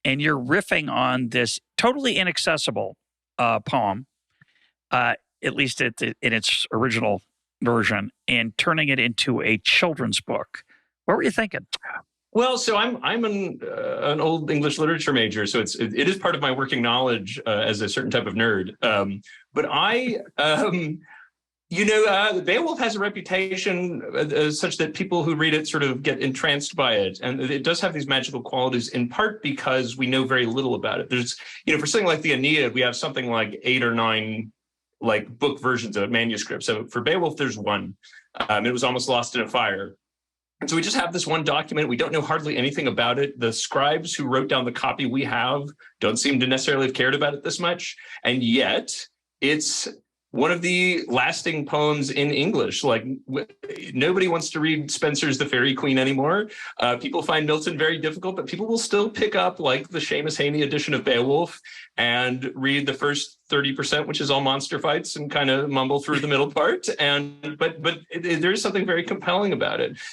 and you're riffing on this totally inaccessible poem, at least in its original version, and turning it into a children's book. What were you thinking? Well, so I'm an old English literature major, so it is part of my working knowledge as a certain type of nerd. But Beowulf has a reputation such that people who read it sort of get entranced by it, and it does have these magical qualities. In part because we know very little about it. There's, for something like the Aeneid, we have something like 8 or 9 like book versions of it, manuscripts. So for Beowulf, there's one. It was almost lost in a fire. And so we just have this one document. We don't know hardly anything about it. The scribes who wrote down the copy we have don't seem to necessarily have cared about it this much. And yet it's one of the lasting poems in English. Like nobody wants to read Spenser's The Faerie Queen anymore. People find Milton very difficult, but people will still pick up like the Seamus Heaney edition of Beowulf and read the first 30%, which is all monster fights, and kind of mumble through the middle part. But there is something very compelling about it.